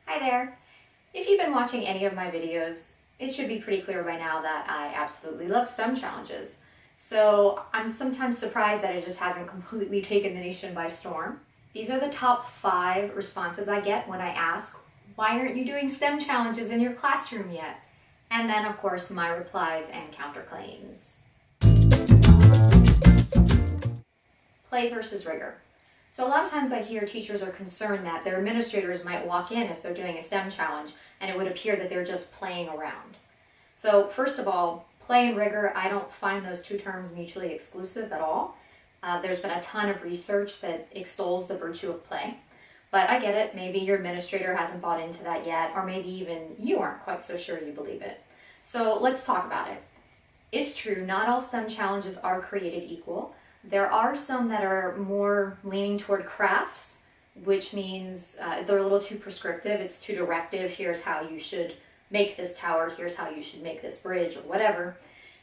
Hi there! If you've been watching any of my videos, it should be pretty clear by now that I absolutely love STEM challenges. So I'm sometimes surprised that it just hasn't completely taken the nation by storm. These are the top 5 responses I get when I ask, why aren't you doing STEM challenges in your classroom yet? And then of course my replies and counterclaims. Play versus rigor. So a lot of times I hear teachers are concerned that their administrators might walk in as they're doing a STEM challenge and it would appear that they're just playing around. So first of all, play and rigor, I don't find those two terms mutually exclusive at all. There's been a ton of research that extols the virtue of play, but I get it, maybe your administrator hasn't bought into that yet, or maybe even you aren't quite so sure you believe it. So let's talk about it. It's true, not all STEM challenges are created equal. There are some that are more leaning toward crafts, which means they're a little too prescriptive, it's too directive, here's how you should make this tower, here's how you should make this bridge, or whatever,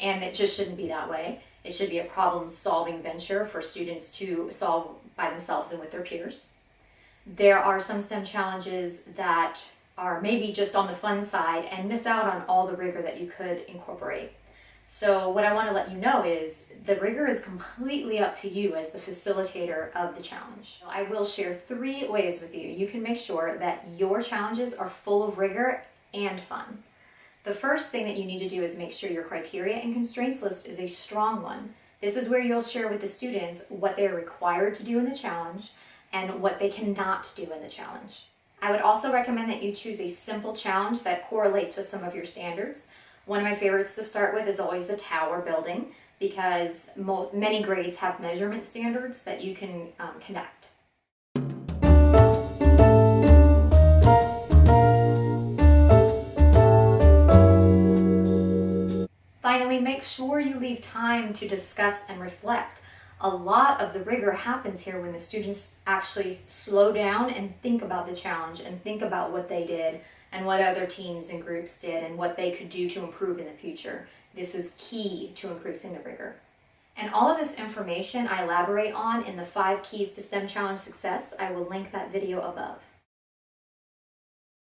and it just shouldn't be that way. It should be a problem-solving venture for students to solve by themselves and with their peers. There are some STEM challenges that are maybe just on the fun side and miss out on all the rigor that you could incorporate. So what I want to let you know is the rigor is completely up to you as the facilitator of the challenge. I will share 3 ways with you. You can make sure that your challenges are full of rigor and fun. The first thing that you need to do is make sure your criteria and constraints list is a strong one. This is where you'll share with the students what they're required to do in the challenge and what they cannot do in the challenge. I would also recommend that you choose a simple challenge that correlates with some of your standards. One of my favorites to start with is always the tower building because many grades have measurement standards that you can conduct. Finally, make sure you leave time to discuss and reflect. A lot of the rigor happens here when the students actually slow down and think about the challenge and think about what they did and what other teams and groups did and what they could do to improve in the future. This is key to increasing the rigor. And all of this information I elaborate on in the 5 keys to STEM challenge success. I will link that video above.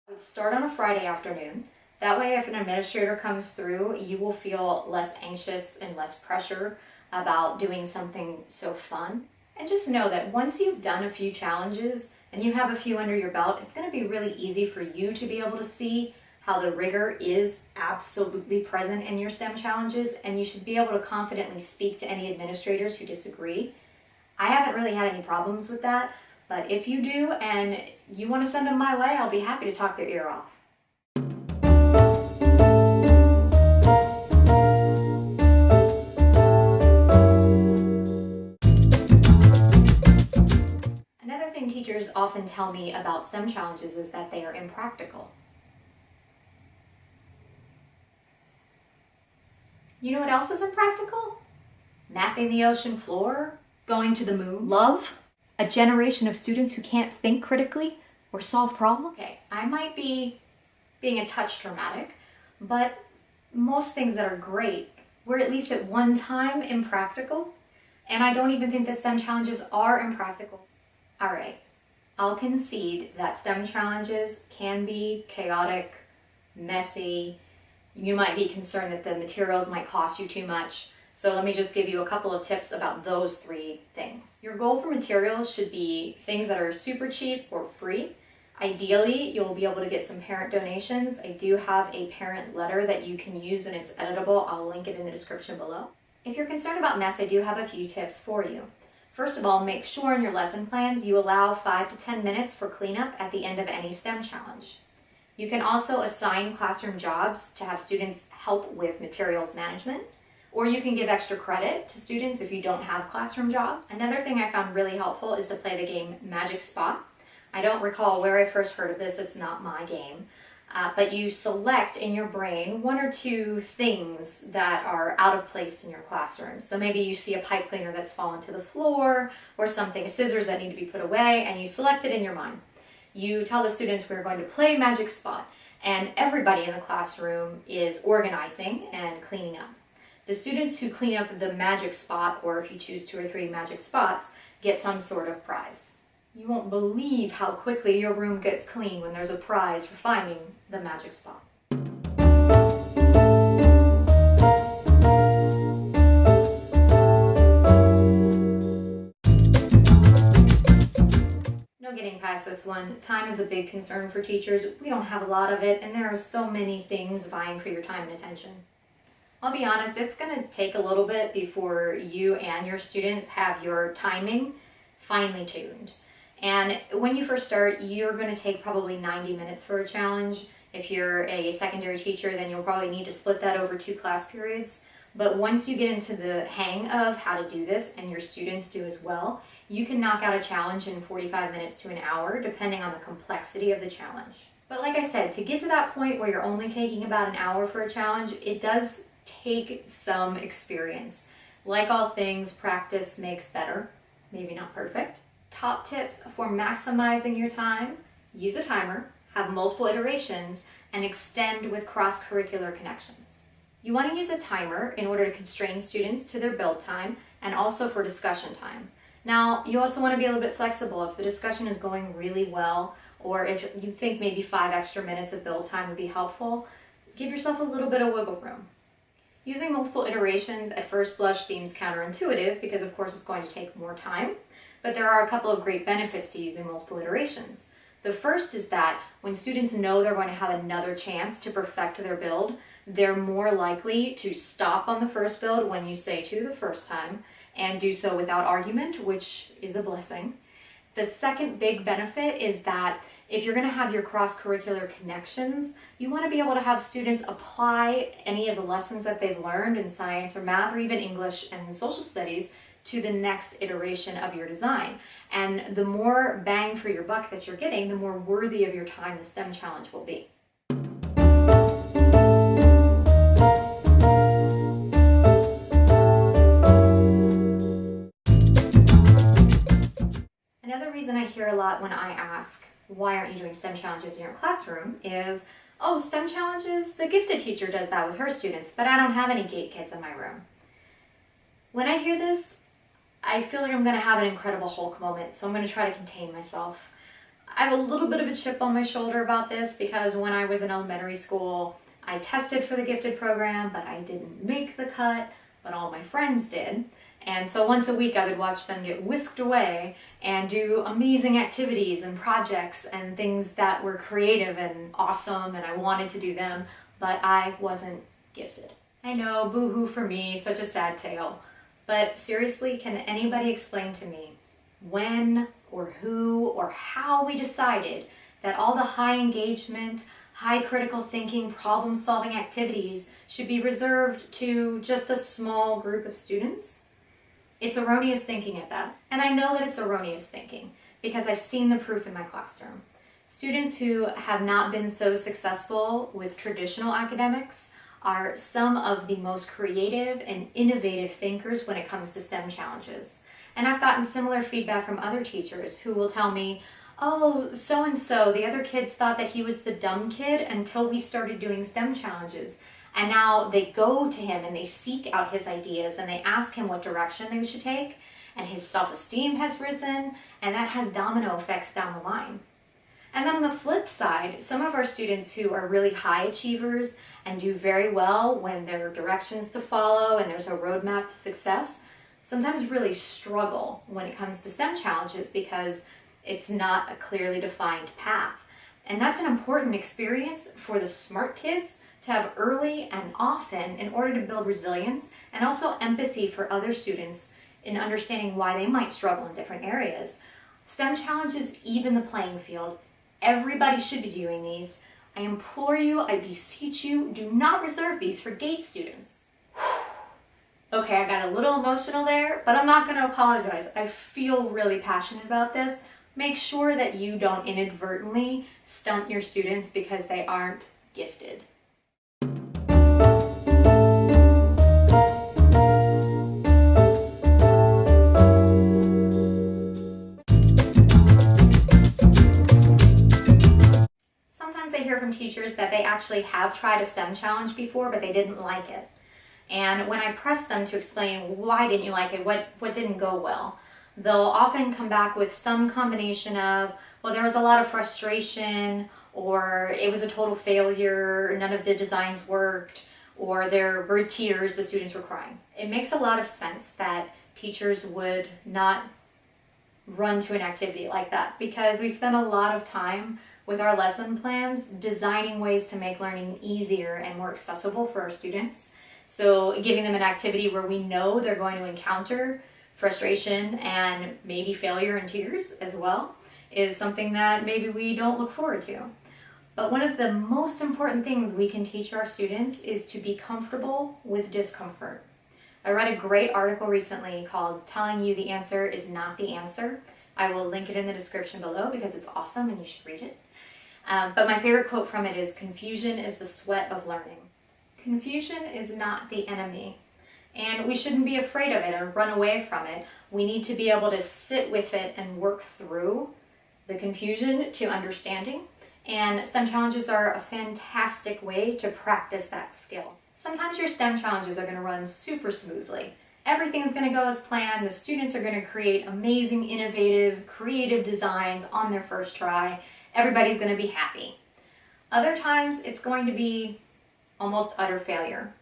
I would start on a Friday afternoon. That way, if an administrator comes through, you will feel less anxious and less pressure about doing something so fun. And just know that once you've done a few challenges and you have a few under your belt, it's going to be really easy for you to be able to see how the rigor is absolutely present in your STEM challenges, and you should be able to confidently speak to any administrators who disagree. I haven't really had any problems with that, but if you do and you want to send them my way, I'll be happy to talk their ear off. Teachers often tell me about STEM challenges is that they are impractical. You know what else is impractical? Mapping the ocean floor, going to the moon. Love? A generation of students who can't think critically or solve problems? Okay, I might be being a touch dramatic, but most things that are great were at least at one time impractical, and I don't even think that STEM challenges are impractical. All right, I'll concede that STEM challenges can be chaotic, messy. You might be concerned that the materials might cost you too much. So let me just give you a couple of tips about those 3 things. Your goal for materials should be things that are super cheap or free. Ideally, you'll be able to get some parent donations. I do have a parent letter that you can use and it's editable. I'll link it in the description below. If you're concerned about mess, I do have a few tips for you. First of all, make sure in your lesson plans you allow 5 to 10 minutes for cleanup at the end of any STEM challenge. You can also assign classroom jobs to have students help with materials management, or you can give extra credit to students if you don't have classroom jobs. Another thing I found really helpful is to play the game Magic Spot. I don't recall where I first heard of this, it's not my game. But you select in your brain 1 or 2 things that are out of place in your classroom. So maybe you see a pipe cleaner that's fallen to the floor or something, scissors that need to be put away, and you select it in your mind. You tell the students we're going to play Magic Spot, and everybody in the classroom is organizing and cleaning up. The students who clean up the magic spot, or if you choose 2 or 3 magic spots, get some sort of prize. You won't believe how quickly your room gets clean when there's a prize for finding the magic spot. No getting past this one. Time is a big concern for teachers. We don't have a lot of it, and there are so many things vying for your time and attention. I'll be honest, it's going to take a little bit before you and your students have your timing finely tuned. And when you first start, you're going to take probably 90 minutes for a challenge. If you're a secondary teacher, then you'll probably need to split that over 2 class periods. But once you get into the hang of how to do this, and your students do as well, you can knock out a challenge in 45 minutes to an hour, depending on the complexity of the challenge. But like I said, to get to that point where you're only taking about an hour for a challenge, it does take some experience. Like all things, practice makes better. Maybe not perfect. Top tips for maximizing your time: use a timer, have multiple iterations, and extend with cross-curricular connections. You want to use a timer in order to constrain students to their build time and also for discussion time. Now, you also want to be a little bit flexible. If the discussion is going really well, or if you think maybe 5 extra minutes of build time would be helpful, give yourself a little bit of wiggle room. Using multiple iterations at first blush seems counterintuitive because of course it's going to take more time, but there are a couple of great benefits to using multiple iterations. The first is that when students know they're going to have another chance to perfect their build, they're more likely to stop on the first build when you say to the first time, and do so without argument, which is a blessing. The second big benefit is that if you're going to have your cross-curricular connections, you want to be able to have students apply any of the lessons that they've learned in science or math or even English and social studies to the next iteration of your design. And the more bang for your buck that you're getting, the more worthy of your time the STEM challenge will be. Another reason I hear a lot when I ask, why aren't you doing STEM challenges in your classroom, is, oh, STEM challenges, the gifted teacher does that with her students, but I don't have any gate kids in my room. When I hear this, I feel like I'm going to have an incredible Hulk moment, so I'm going to try to contain myself. I have a little bit of a chip on my shoulder about this because when I was in elementary school, I tested for the gifted program, but I didn't make the cut, but all my friends did. And so once a week I would watch them get whisked away and do amazing activities and projects and things that were creative and awesome, and I wanted to do them, but I wasn't gifted. I know, boo-hoo for me, such a sad tale. But seriously, can anybody explain to me when or who or how we decided that all the high engagement, high critical thinking, problem-solving activities should be reserved to just a small group of students? It's erroneous thinking at best. And I know that it's erroneous thinking because I've seen the proof in my classroom. Students who have not been so successful with traditional academics are some of the most creative and innovative thinkers when it comes to STEM challenges. And I've gotten similar feedback from other teachers who will tell me, oh, so-and-so, the other kids thought that he was the dumb kid until we started doing STEM challenges. And now they go to him and they seek out his ideas and they ask him what direction they should take, and his self-esteem has risen, and that has domino effects down the line. And then on the flip side, some of our students who are really high achievers and do very well when there are directions to follow and there's a roadmap to success, sometimes really struggle when it comes to STEM challenges because it's not a clearly defined path. And that's an important experience for the smart kids to have early and often in order to build resilience and also empathy for other students in understanding why they might struggle in different areas. STEM challenges even the playing field. Everybody should be doing these. I implore you, I beseech you, do not reserve these for GATE students. Okay, I got a little emotional there, but I'm not going to apologize. I feel really passionate about this. Make sure that you don't inadvertently stunt your students because they aren't gifted. Sometimes I hear from teachers that they actually have tried a STEM challenge before, but they didn't like it. And when I press them to explain why didn't you like it, what didn't go well, they'll often come back with some combination of, well, there was a lot of frustration, or it was a total failure, none of the designs worked, or there were tears, the students were crying. It makes a lot of sense that teachers would not run to an activity like that, because we spend a lot of time with our lesson plans designing ways to make learning easier and more accessible for our students. So giving them an activity where we know they're going to encounter frustration and maybe failure and tears as well is something that maybe we don't look forward to. But one of the most important things we can teach our students is to be comfortable with discomfort. I read a great article recently called "Telling You the Answer is Not the Answer." I will link it in the description below because it's awesome and you should read it. But my favorite quote from it is, "Confusion is the sweat of learning." Confusion is not the enemy, and we shouldn't be afraid of it or run away from it. We need to be able to sit with it and work through the confusion to understanding. And STEM challenges are a fantastic way to practice that skill. Sometimes your STEM challenges are going to run super smoothly. Everything's going to go as planned. The students are going to create amazing, innovative, creative designs on their first try. Everybody's going to be happy. Other times it's going to be almost utter failure.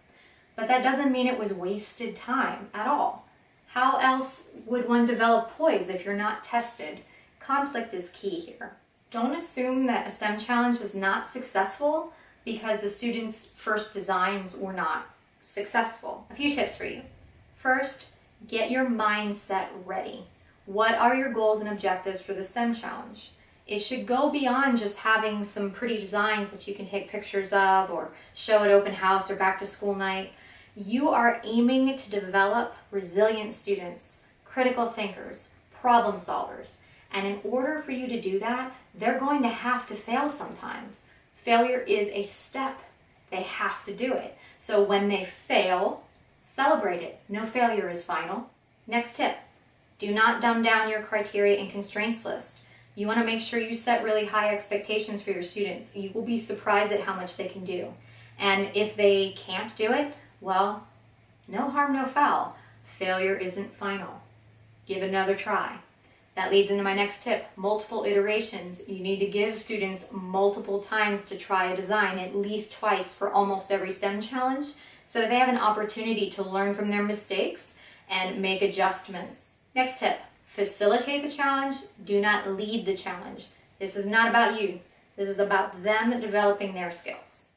But that doesn't mean it was wasted time at all. How else would one develop poise if you're not tested? Conflict is key here. Don't assume that a STEM challenge is not successful because the students' first designs were not successful. A few tips for you. First, get your mindset ready. What are your goals and objectives for the STEM challenge? It should go beyond just having some pretty designs that you can take pictures of or show at open house or back to school night. You are aiming to develop resilient students, critical thinkers, problem solvers. And in order for you to do that, they're going to have to fail sometimes. Failure is a step. They have to do it. So when they fail, celebrate it. No failure is final. Next tip, do not dumb down your criteria and constraints list. You want to make sure you set really high expectations for your students. You will be surprised at how much they can do. And if they can't do it, well, no harm, no foul. Failure isn't final. Give it another try. That leads into my next tip, multiple iterations. You need to give students multiple times to try a design, at least twice for almost every STEM challenge, so that they have an opportunity to learn from their mistakes and make adjustments. Next tip, facilitate the challenge, do not lead the challenge. This is not about you. This is about them developing their skills.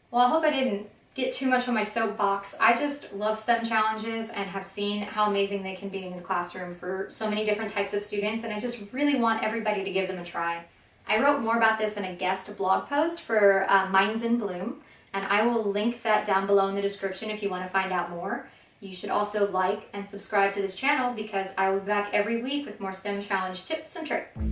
Well, I hope I didn't get too much on my soapbox. I just love STEM challenges and have seen how amazing they can be in the classroom for so many different types of students, and I just really want everybody to give them a try. I wrote more about this in a guest blog post for Minds in Bloom, and I will link that down below in the description if you want to find out more. You should also like and subscribe to this channel because I will be back every week with more STEM challenge tips and tricks.